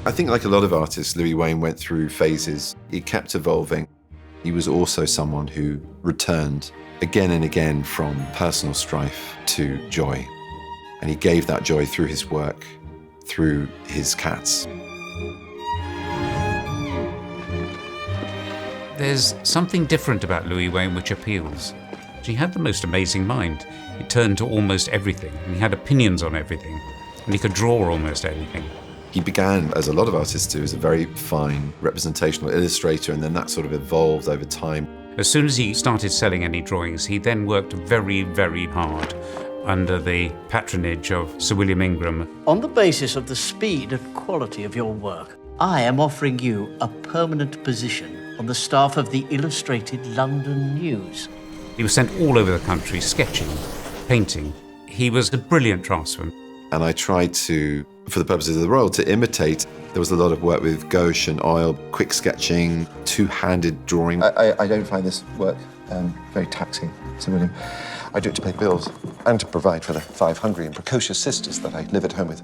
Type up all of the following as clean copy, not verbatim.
I think like a lot of artists, Louis Wain went through phases. He kept evolving. He was also someone who returned again and again from personal strife to joy. And he gave that joy through his work, through his cats. There's something different about Louis Wain which appeals. He had the most amazing mind. He turned to almost everything, and he had opinions on everything, and he could draw almost anything. He began, as a lot of artists do, as a very fine representational illustrator, and then that sort of evolved over time. As soon as he started selling any drawings, he then worked very, very hard under the patronage of Sir William Ingram. On the basis of the speed and quality of your work, I am offering you a permanent position on the staff of the Illustrated London News. He was sent all over the country, sketching, painting. He was a brilliant draftsman. And I tried to, for the purposes of the role, to imitate. There was a lot of work with gouache and oil, quick sketching, two-handed drawing. I don't find this work very taxing, Sir William. I do it to pay bills and to provide for the 5 hungry and precocious sisters that I live at home with.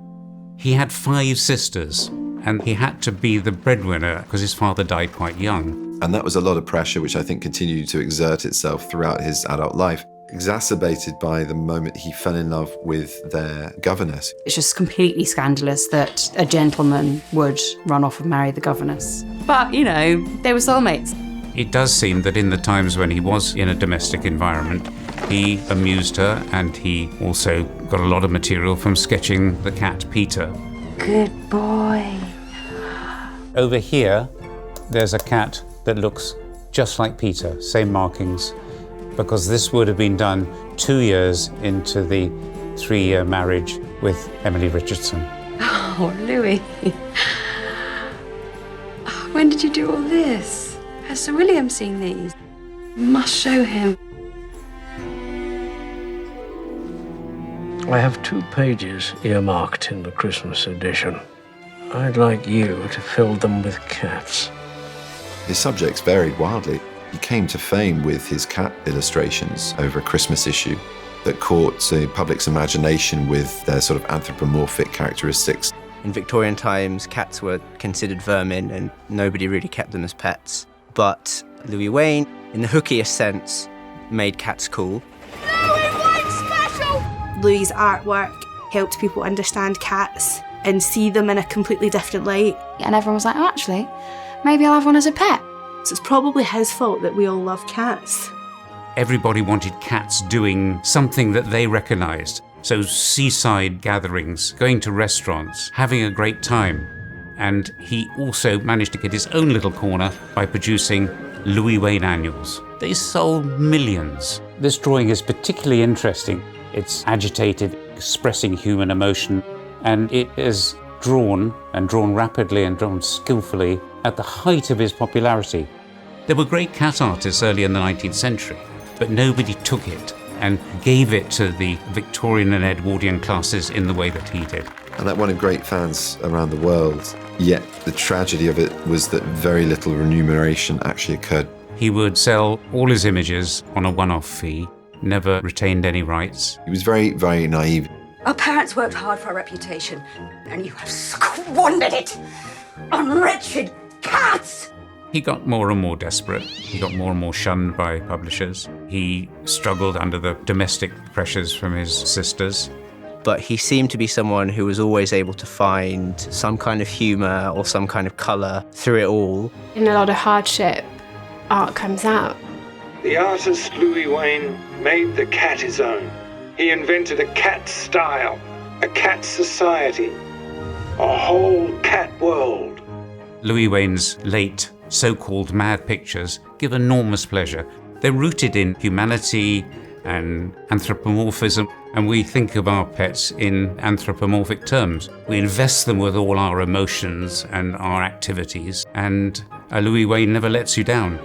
He had 5 sisters, and he had to be the breadwinner because his father died quite young. And that was a lot of pressure, which I think continued to exert itself throughout his adult life, exacerbated by the moment he fell in love with their governess. It's just completely scandalous that a gentleman would run off and marry the governess. But, you know, they were soulmates. It does seem that in the times when he was in a domestic environment, he amused her, and he also got a lot of material from sketching the cat Peter. Good boy. Over here, there's a cat that looks just like Peter, same markings, because this would have been done 2 years into the 3-year marriage with Emily Richardson. Oh, Louis. When did you do all this? Has Sir William seen these? You must show him. I have 2 pages earmarked in the Christmas edition. I'd like you to fill them with cats. His subjects varied wildly. He came to fame with his cat illustrations over a Christmas issue that caught the public's imagination with their sort of anthropomorphic characteristics. In Victorian times, cats were considered vermin and nobody really kept them as pets. But Louis Wain, in the hookiest sense, made cats cool. Louis' artwork helped people understand cats and see them in a completely different light. And everyone was like, oh, actually, maybe I'll have one as a pet. So it's probably his fault that we all love cats. Everybody wanted cats doing something that they recognised. So seaside gatherings, going to restaurants, having a great time. And he also managed to get his own little corner by producing Louis Wain annuals. They sold millions. This drawing is particularly interesting. It's agitated, expressing human emotion, and it is drawn rapidly and drawn skillfully at the height of his popularity. There were great cat artists early in the 19th century, but nobody took it and gave it to the Victorian and Edwardian classes in the way that he did. And that won him great fans around the world. Yet the tragedy of it was that very little remuneration actually occurred. He would sell all his images on a one-off fee, never retained any rights. He was very, very naive. Our parents worked hard for our reputation, and you have squandered it on wretched cats! He got more and more desperate. He got more and more shunned by publishers. He struggled under the domestic pressures from his sisters. But he seemed to be someone who was always able to find some kind of humour or some kind of colour through it all. In a lot of hardship, art comes out. The artist Louis Wain made the cat his own. He invented a cat style, a cat society, a whole cat world. Louis Wain's late so-called mad pictures give enormous pleasure. They're rooted in humanity and anthropomorphism, and we think of our pets in anthropomorphic terms. We invest them with all our emotions and our activities, and Louis Wain never lets you down.